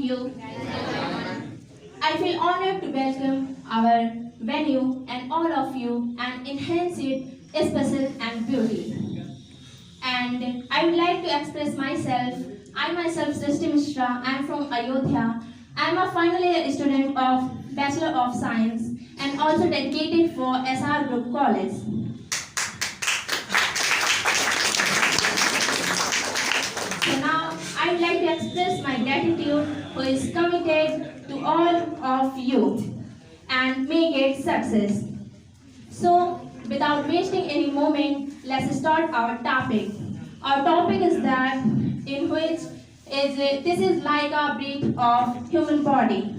you. I feel honored to welcome our venue and all of you and enhance it special and beauty. And I would like to express myself. I myself, Srishti Mishra, I am from Ayodhya. I am a final year student of Bachelor of Science and also dedicated for SR Group College. So now I would like to express my gratitude who is committed to all of you and make it success. So without wasting any moment, let's start our topic. Our topic is that in which this is like a breath of human body.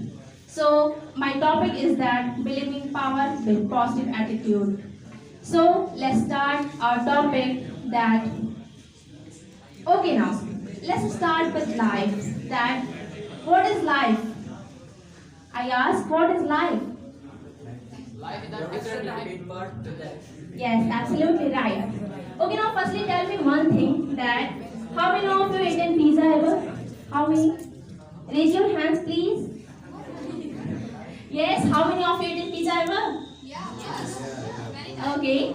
So my topic is that believing power with positive attitude. So let's start our topic that okay now let's start with life. That what is life? I ask what is life? Life is a different between birth to death. Yes, absolutely right. Okay, now firstly tell me one thing that how many of you eaten pizza ever? How many? Raise your hands please. Yes, how many of you eaten pizza ever? Yes. Okay.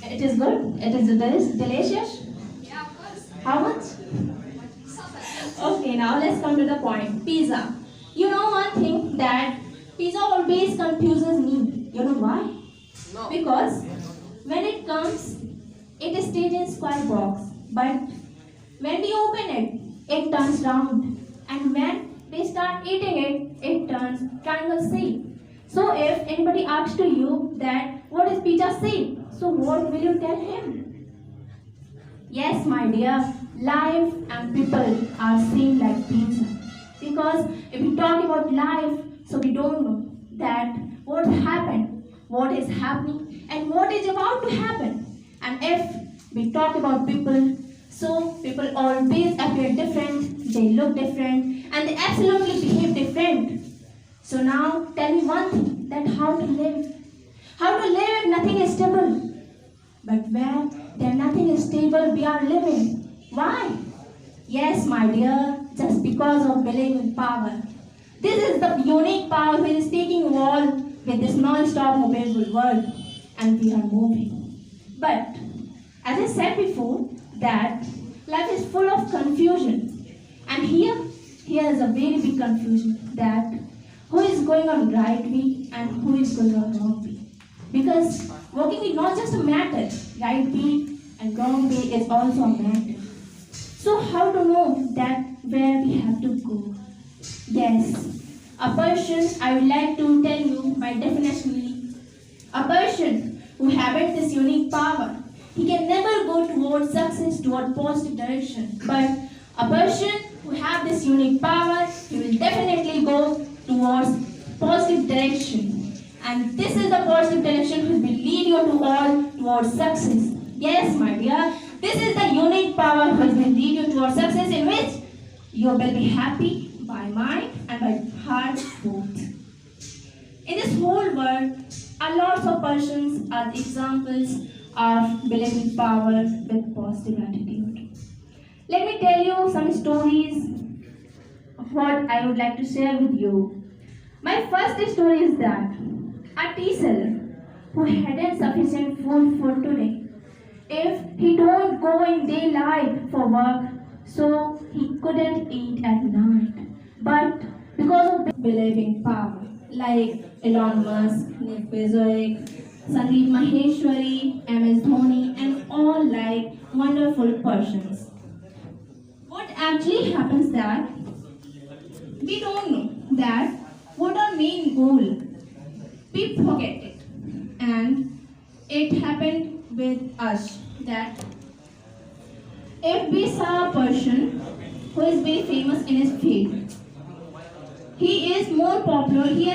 It is good. It is delicious. Yeah, of course. How much? Okay, now let's come to the point. Pizza. You know one thing that pizza always confuses me. You know why? No. Because when it comes, it stays in square box. But when we open it, it turns round. And when we start eating it, it turns triangle shape. So if anybody asks to you that what is pizza shape, so what will you tell him? Yes, my dear, life and people are same like pizza. Because if we talk about life, so we don't know that what happened, what is happening, and what is about to happen. And if we talk about people, so people always appear different, they look different, and they absolutely behave different. So now tell me one thing, that how to live. How to live if nothing is stable. But where there nothing is stable, we are living. Why? Yes, my dear, just because of believing in power. This is the unique power which is taking wall with this non-stop movable world, and we are moving. But as I said before, that life is full of confusion, and here is a very big confusion that who is going on right way and who is going on wrong way. Because walking is not just a matter, right way and wrong way is also a matter. So how to know that where we have to go? Yes, a person, I would like to tell you by definitionally, a person who has this unique power, he can never go towards success, toward positive direction. But a person who has this unique power, he will definitely go towards positive direction. And this is the positive direction which will lead you to all towards success. Yes, my dear, this is the unique power which will lead you towards success, in which you will be happy by mind and by heart both. In this whole world, a lot of persons are the examples of believing power with positive attitude. Let me tell you some stories of what I would like to share with you. My first story is that a tea seller who hadn't sufficient food for today, if he don't go in daylight for work, so he couldn't eat at night. But because of believing power, like Elon Musk, Nick Bezos, Sandeep Maheshwari, MS Dhoni, and all like wonderful persons. What actually happens that we don't know that what our main goal. We forget it, and it happened with us that if we saw a person who is very famous in his field, he is more popular, he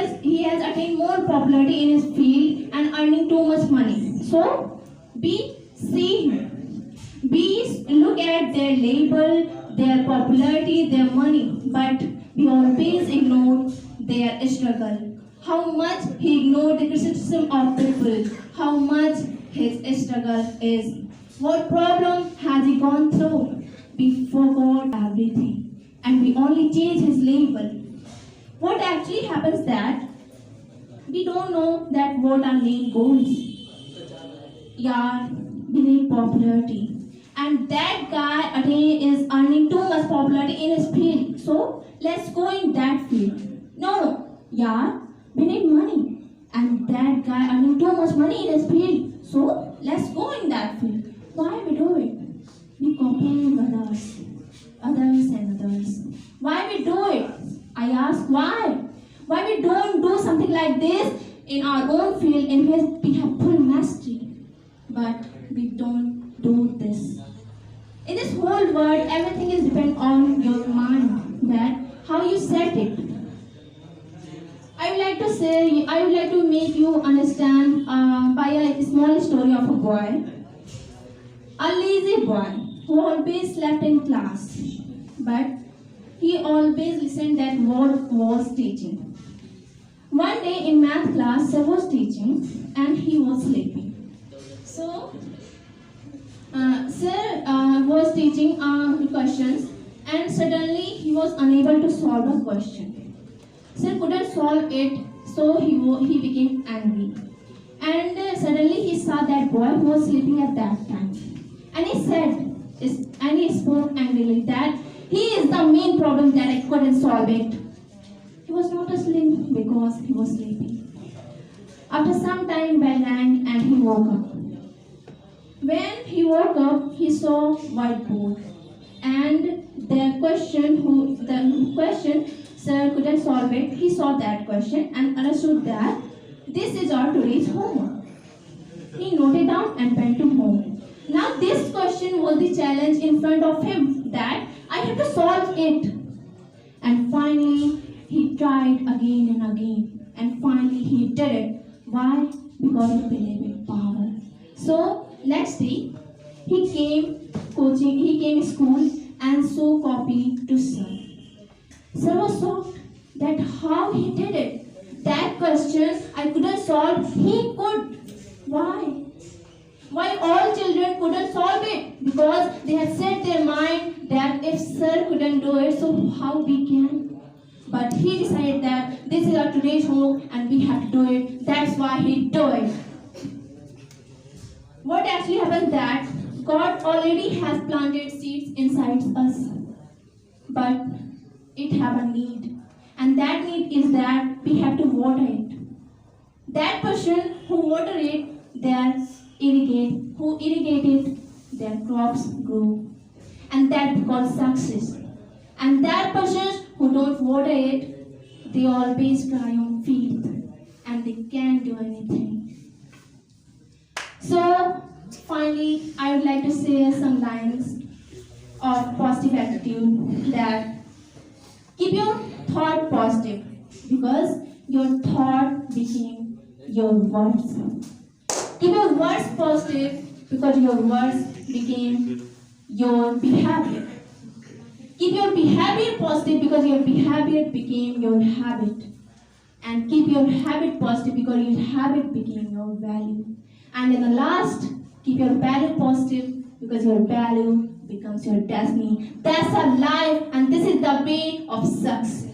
has attained more popularity in his field and earning too much money. So we see him, we look at their label, their popularity, their money, but we always ignore their struggle. How much he ignored the criticism of people, how much his struggle is, what problem has he gone through. We forgot everything and we only changed his label. what actually happens that we don't know that what our main goals. Yeah, we need popularity. And that guy again is earning too much popularity in his field. So let's go in that field. No, yeah, we need money. And that guy earning too much money in his field. So let's go in that field. Why we do it? We copy others and others. Why we do it? I ask why? Why we don't do something like this in our own field in which we have full mastery? But we don't do this. In this whole world, everything is depend on your mind, that how you set it. I would like to make you understand by a small story of a boy, a lazy boy who always slept in class, but he always listened that what was teaching. One day in math class, sir was teaching and he was sleeping. So, sir was teaching questions and suddenly he was unable to solve a question. Sir couldn't solve it, so he became angry. And suddenly he saw that boy who was sleeping at that time. And he spoke angrily that he is the main problem that I couldn't solve it. He was not asleep because he was sleeping. After some time, bell rang and he woke up. When he woke up, he saw whiteboard, and the question sir couldn't solve it. He saw that question and understood that this is our today's homework. He noted down and went to home. Now this question was the challenge in front of him, that I have to solve it. And finally, he tried again and again, and finally he did it. Why? Because he believed in power. So next day, he came to school and showed copy to sir. Sir was shocked that how he did it. That question I couldn't solve, he could. Why? Why all children couldn't solve it? Because they had set their mind that if sir couldn't do it, so how we can? But he decided that this is our today's homework and we have to do it. That's why he do it. What actually happens that God already has planted seeds inside us. But it have a need. And that need is that we have to water it. That person who water it, who irrigate it, their crops grow. And that becomes success. And that person who don't water it, they always cry on field. And they can't do anything. So, finally, I would like to say some lines of positive attitude, that keep your thought positive because your thought became your words. Keep your words positive because your words became your behavior. Keep your behavior positive because your behavior became your habit. And keep your habit positive because your habit became your value. And in the last, keep your value positive because your value becomes your destiny. That's our life and this is the way of success.